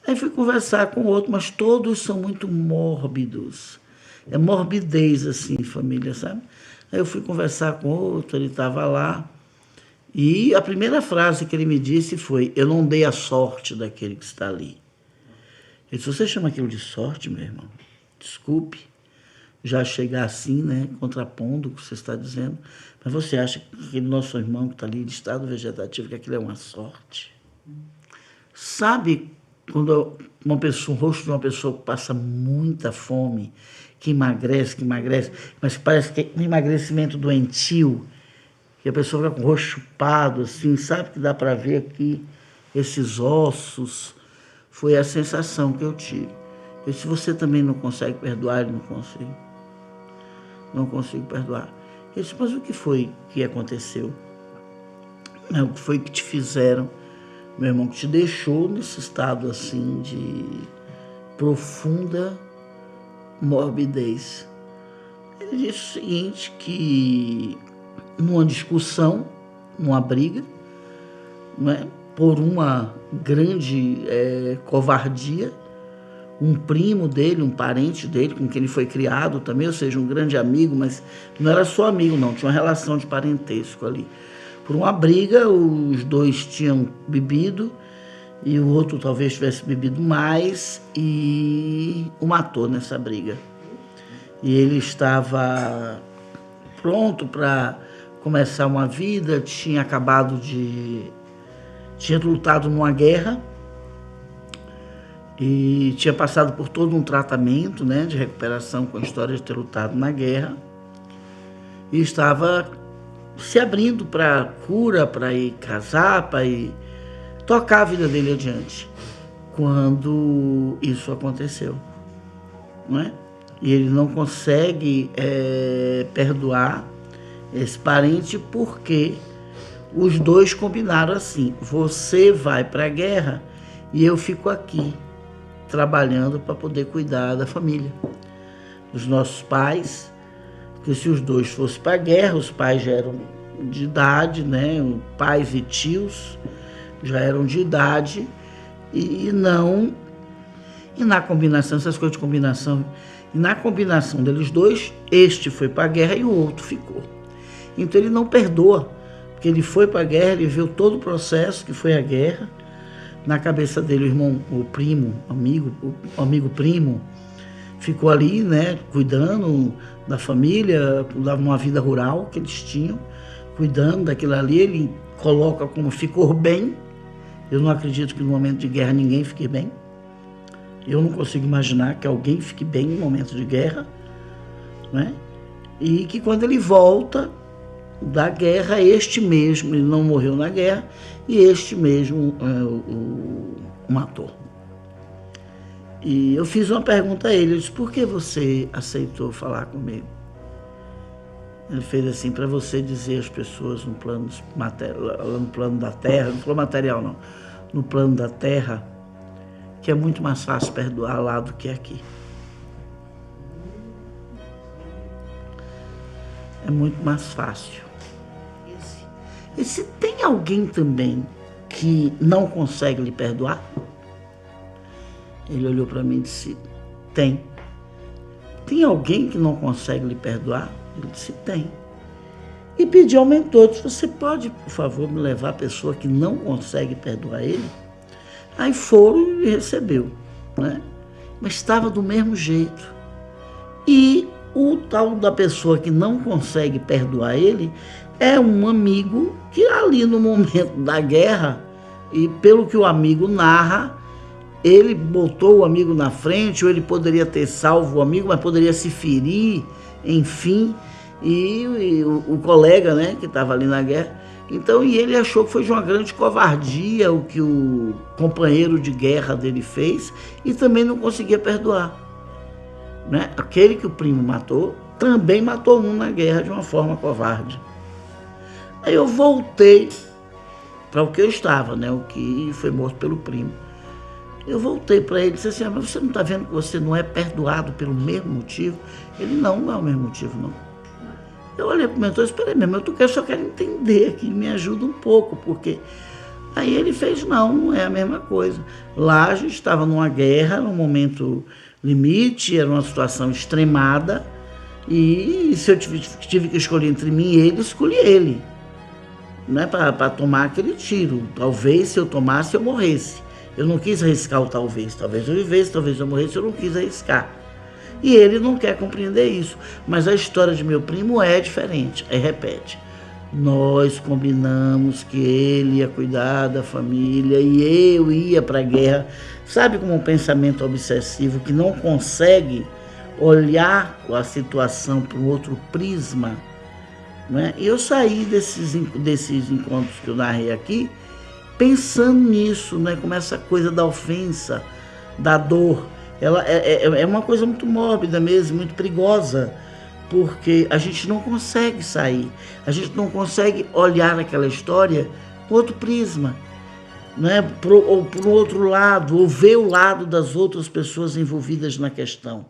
Aí fui conversar com outro, mas todos são muito mórbidos. É morbidez, assim, família, sabe? Aí eu fui conversar com outro, ele estava lá. E a primeira frase que ele me disse foi: eu não dei a sorte daquele que está ali. Ele disse: você chama aquilo de sorte, meu irmão? Desculpe já chegar assim, né, contrapondo o que você está dizendo, mas você acha que aquele nosso irmão que está ali de estado vegetativo, que aquilo é uma sorte? Sabe quando uma pessoa, o rosto de uma pessoa passa muita fome, que emagrece, mas parece que é um emagrecimento doentio, que a pessoa fica com o rosto chupado, assim, sabe que dá para ver aqui esses ossos? Foi a sensação que eu tive. Eu disse: você também não consegue perdoar? Ele: não consigo. Não consigo perdoar. Ele disse: mas o que foi que aconteceu? O que foi que te fizeram, meu irmão, que te deixou nesse estado assim de profunda morbidez? Ele disse o seguinte, que numa discussão, numa briga, não é, por uma grande covardia, um primo dele, um parente dele, com quem ele foi criado também, ou seja, um grande amigo, mas não era só amigo não, tinha uma relação de parentesco ali. Por uma briga, os dois tinham bebido e o outro talvez tivesse bebido mais e o matou nessa briga. E ele estava pronto para começar uma vida, tinha lutado numa guerra e tinha passado por todo um tratamento, né, de recuperação com a história de ter lutado na guerra e estava se abrindo para cura, para ir casar, para ir tocar a vida dele adiante, quando isso aconteceu, não é? E ele não consegue perdoar esse parente porque os dois combinaram assim: você vai para a guerra e eu fico aqui trabalhando para poder cuidar da família, dos nossos pais, porque se os dois fossem para a guerra, os pais já eram de idade, né? Pais e tios já eram de idade e na combinação, essas coisas de combinação, e na combinação deles dois, este foi para a guerra e o outro ficou. Então ele não perdoa, porque ele foi para a guerra, ele viu todo o processo que foi a guerra. Na cabeça dele, o irmão, o primo, o amigo primo, ficou ali, né, cuidando da família, numa vida rural que eles tinham, cuidando daquilo ali. Ele coloca como ficou bem. Eu não acredito que no momento de guerra ninguém fique bem. Eu não consigo imaginar que alguém fique bem no momento de guerra, né? E que quando ele volta da guerra, este mesmo, ele não morreu na guerra, e este mesmo o matou. E eu fiz uma pergunta a ele, eu disse: por que você aceitou falar comigo? Ele fez assim: para você dizer às pessoas no plano da terra, não falou material não, no plano da terra, que é muito mais fácil perdoar lá do que aqui. É muito mais fácil. E se tem alguém também que não consegue lhe perdoar? Ele olhou para mim e disse: tem. Tem alguém que não consegue lhe perdoar? Ele disse: tem. E pediu ao mentor, disse: você pode, por favor, me levar a pessoa que não consegue perdoar ele? Aí foram e recebeu, né? Mas estava do mesmo jeito. E o tal da pessoa que não consegue perdoar ele é um amigo que ali no momento da guerra, e pelo que o amigo narra, ele botou o amigo na frente, ou ele poderia ter salvo o amigo, mas poderia se ferir, enfim, e o colega, né, que estava ali na guerra. Então, e ele achou que foi de uma grande covardia o que o companheiro de guerra dele fez, e também não conseguia perdoar, né? Aquele que o primo matou, também matou um na guerra de uma forma covarde. Aí eu voltei para o que eu estava, né? O que foi morto pelo primo. Eu voltei para ele e disse assim: mas você não está vendo que você não é perdoado pelo mesmo motivo? Ele: não é o mesmo motivo, não. Eu olhei para o mentor e disse: peraí, meu irmão, eu só quero entender aqui, me ajuda um pouco, porque Aí ele fez, não é a mesma coisa. Lá a gente estava numa guerra, num momento limite, era uma situação extremada, e se eu tive que escolher entre mim e ele, escolhi ele. Não é para tomar aquele tiro. Talvez se eu tomasse, eu morresse. Eu não quis arriscar o talvez. Talvez eu vivesse, talvez eu morresse, eu não quis arriscar. E ele não quer compreender isso. Mas a história de meu primo é diferente. Aí repete. Nós combinamos que ele ia cuidar da família e eu ia para a guerra. Sabe como um pensamento obsessivo que não consegue olhar a situação por um outro prisma? Né? E eu saí desses encontros que eu narrei aqui pensando nisso, né? Como essa coisa da ofensa, da dor. Ela é uma coisa muito mórbida mesmo, muito perigosa, porque a gente não consegue sair, a gente não consegue olhar aquela história com outro prisma, né? Ou por outro lado, ou ver o lado das outras pessoas envolvidas na questão.